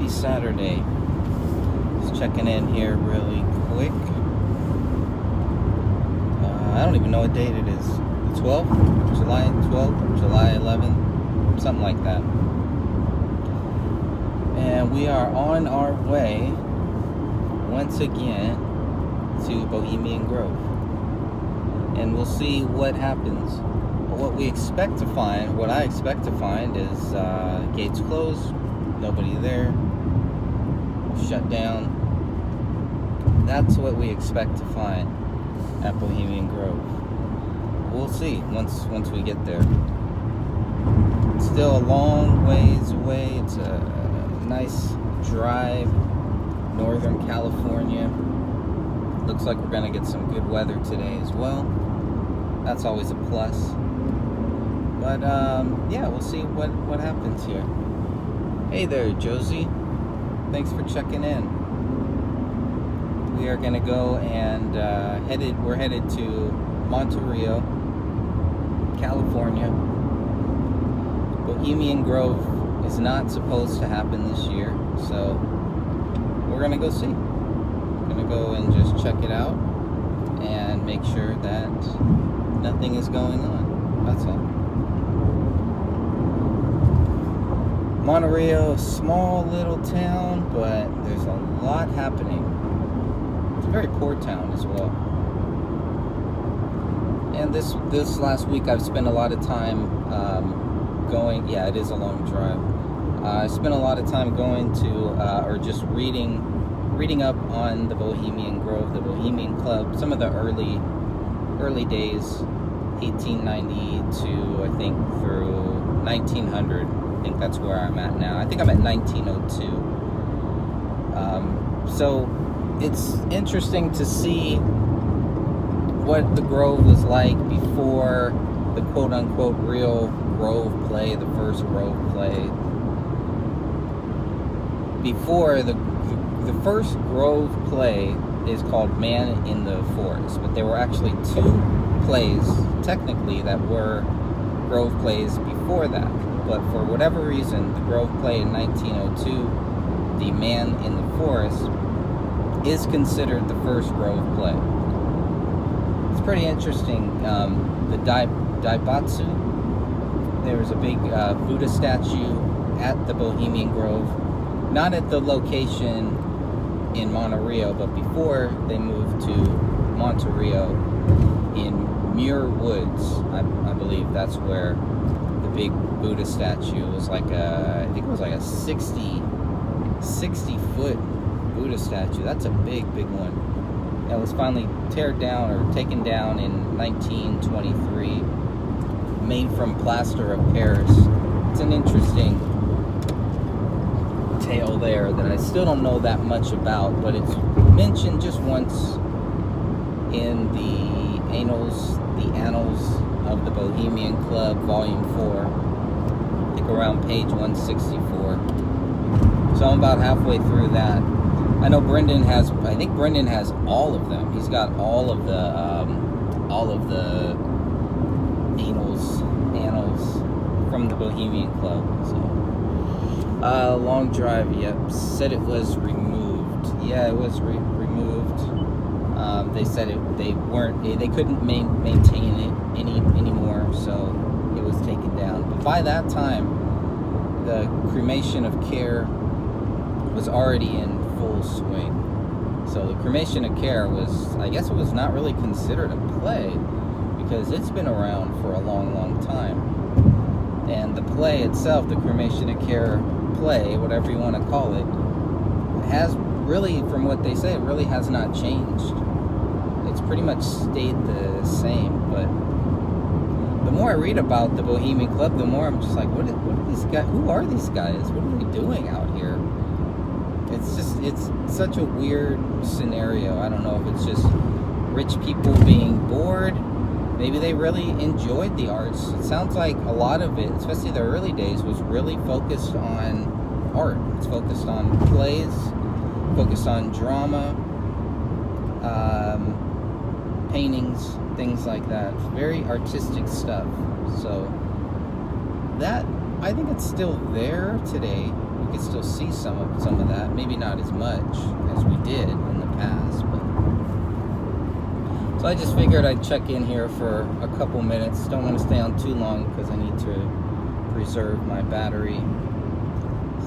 Happy Saturday. Just checking in here really quick. I don't even know what date it is. The 12th? July 12th? July 11th? Something like that. And we are on our way once again to Bohemian Grove. And we'll see what happens. What we expect to find, what I expect to find is gates closed, nobody there, shut down. That's what we expect to find at Bohemian Grove. We'll see once we get there. It's still a long ways away. It's a nice drive, Northern California. Looks like we're gonna get some good weather today as well. That's always a plus. But yeah, we'll see what happens here. Hey there, Josie. Thanks for checking in. We are gonna go and we're headed to Monte Rio, California. Bohemian Grove is not supposed to happen this year, so we're gonna go see. We're gonna go and just check it out and make sure that nothing is going on. That's all. Monte Rio, small little town, but there's a lot happening. It's a very poor town as well. And this last week I've spent a lot of time going, yeah, it is a long drive. I spent a lot of time going to, or just reading up on the Bohemian Grove, the Bohemian Club, some of the early days, 1890 to, I think, through 1900. I think that's where I'm at now. I think I'm at 1902. So it's interesting to see what the Grove was like before the quote-unquote real Grove play, the first Grove play. Before the first Grove play is called Man in the Forest, but there were actually two plays, technically, that were Grove plays before that. But for whatever reason, the Grove play in 1902, the Man in the Forest, is considered the first Grove play. It's pretty interesting. The Daibatsu, there was a big Buddha statue at the Bohemian Grove, not at the location in Monte Rio, but before they moved to Monte Rio in Muir Woods. I believe that's where the big Buddha statue was, like I think it was like a 60 foot Buddha statue. That's a big one. That was finally taken down in 1923, made from plaster of Paris. It's an interesting tale there that I still don't know that much about, but it's mentioned just once in the Annals of the Bohemian Club, Volume 4. I think around page 164. So I'm about halfway through that. I know Brendan has all of them. He's got all of the annals from the Bohemian Club. So long drive. Yep. Said it was removed. Yeah, it was removed. They said they couldn't maintain it anymore, so it was taken down. But by that time, the cremation of care was already in full swing. So the cremation of care was, I guess it was not really considered a play, because it's been around for a long time. And the play itself, the cremation of care play, whatever you want to call it, has really, from what they say, it really has not changed. It's pretty much stayed the same. But the more I read about the Bohemian Club, the more I'm just like, what are these guys? Who are these guys? What are they doing out here? It's such a weird scenario. I don't know if it's just rich people being bored. Maybe they really enjoyed the arts. It sounds like a lot of it, especially the early days, was really focused on art. It's focused on plays, focused on drama, paintings, things like that. Very artistic stuff. So that, I think it's still there today. You could still see some of that. Maybe not as much as we did in the past, but so I just figured I'd check in here for a couple minutes. Don't want to stay on too long because I need to preserve my battery.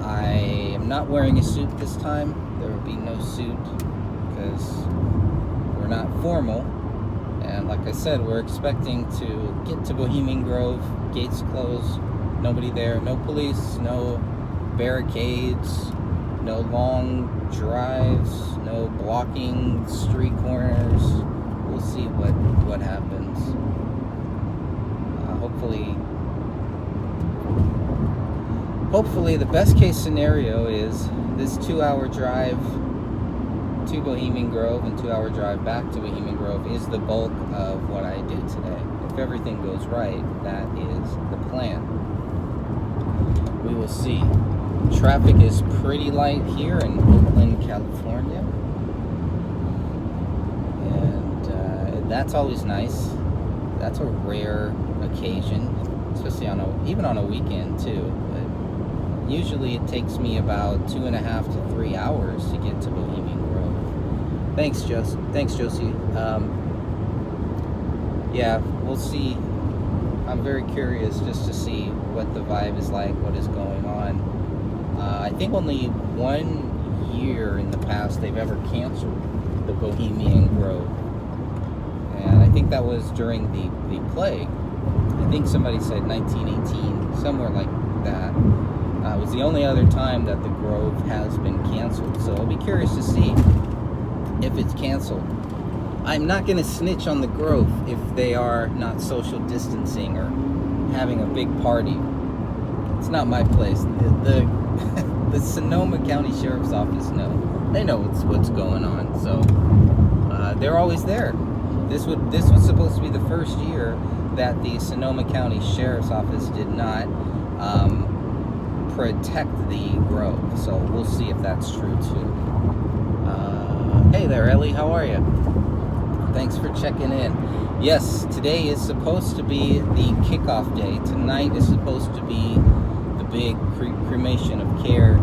I am not wearing a suit this time. There will be no suit because we're not formal. And like I said, we're expecting to get to Bohemian Grove, gates closed, nobody there, no police, no barricades, no long drives, no blocking street corners. We'll see what happens. Hopefully the best case scenario is this 2-hour drive to Bohemian Grove and 2-hour drive back to Bohemian Grove is the bulk of what I do today. If everything goes right, that is the plan. We will see. Traffic is pretty light here in Oakland, California. And that's always nice. That's a rare occasion, especially even on a weekend too. But usually it takes me about 2.5 to 3 hours to get to Bohemian Grove. Thanks, Josie. Yeah, we'll see. I'm very curious just to see what the vibe is like, what is going on. I think only 1 year in the past they've ever canceled the Bohemian Grove. And I think that was during the plague. I think somebody said 1918, somewhere like that. It was the only other time that the Grove has been canceled. So I'll be curious to see if it's canceled. I'm not going to snitch on the Grove if they are not social distancing or having a big party. It's not my place. The Sonoma County Sheriff's Office they know what's going on. So they're always there. This was supposed to be the first year that the Sonoma County Sheriff's Office did not protect the Grove. So we'll see if that's true too. Hey there, Ellie. How are you? Thanks for checking in. Yes, today is supposed to be the kickoff day. Tonight is supposed to be the big cremation of care.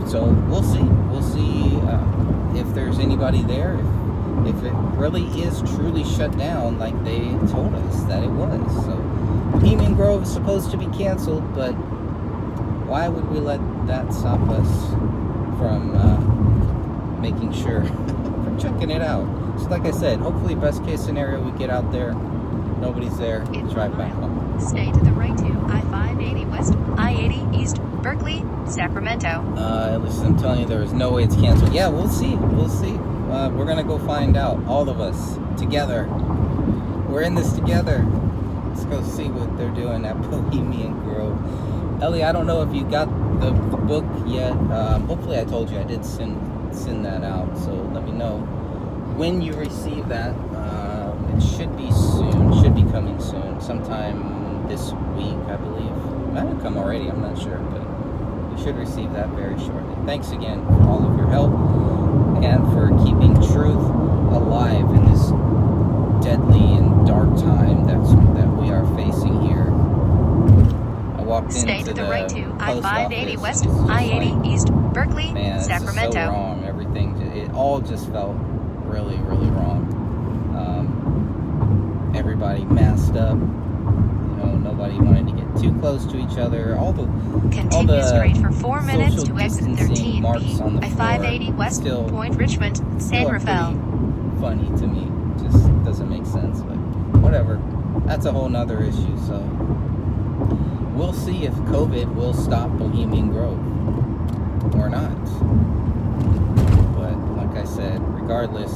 So we'll see. We'll see if there's anybody there. If it really is truly shut down like they told us that it was. So Bohemian Grove is supposed to be canceled, but why would we let that stop us from making sure, from checking it out? So like I said, hopefully best case scenario, we get out there, nobody's there, drive back home. Stay to the right to I-580 West, I-80 East, Berkeley, Sacramento. Listen, I'm telling you, there is no way it's canceled. Yeah, we'll see. We're gonna go find out, all of us, together. We're in this together. Let's go see what they're doing at Bohemian Grove. Ellie, I don't know if you got the book yet. Hopefully I told you I did send that out, so let me know when you receive that. It should be soon, should be coming soon, sometime this week, I believe. It might have come already, I'm not sure, but you should receive that very shortly. Thanks again for all of your help and for keeping truth alive in this deadly and dark time that we are facing here. I walked Stay into to the the right to post I-580 office, West, and it's just I-80 like, East, Berkeley, man, this Sacramento. is so wrong. Everything, it all just felt really, really wrong. Everybody masked up. Nobody wanted to get too close to each other. Continue straight for 4 minutes social to exit distancing 13B, marks on the I-580 floor West, still Point Richmond, San Rafael. Funny to me. Just doesn't make sense, but whatever. That's a whole nother issue. So we'll see if COVID will stop Bohemian Grove or not. But like I said, regardless,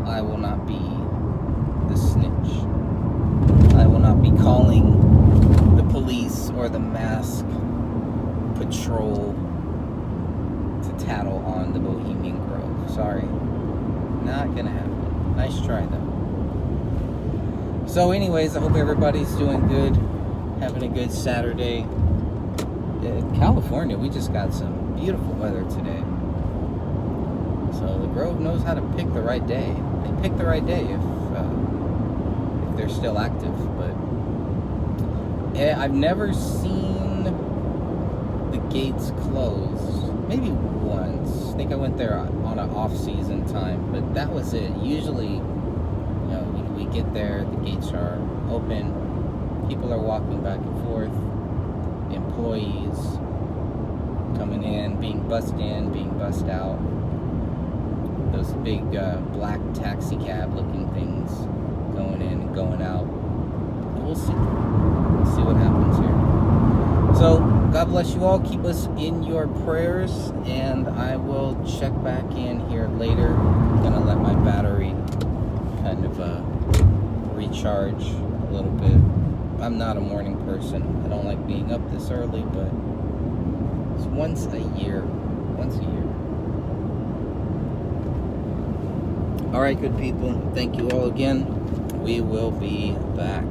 I will not be the snitch. I will not be calling the police or the mask patrol to tattle on the Bohemian Grove. Sorry. Not gonna happen. Nice try though. So anyways, I hope everybody's doing good, having a good Saturday. In California, we just got some beautiful weather today. So the Grove knows how to pick the right day. They pick the right day if they're still active. But yeah, I've never seen the gates closed. Maybe once. I think I went there on an off-season time, but that was it. Usually, we get there, the gates are open, people are walking back and forth, employees coming in, being bussed out. Those big black taxi cab looking things going in and going out. We'll see. We'll see what happens here. So, God bless you all. Keep us in your prayers, and I will check back in here later. I'm going to let my battery kind of recharge a little bit. I'm not a morning person. I don't like being up this early, but it's once a year. All right, good people. Thank you all again. We will be back.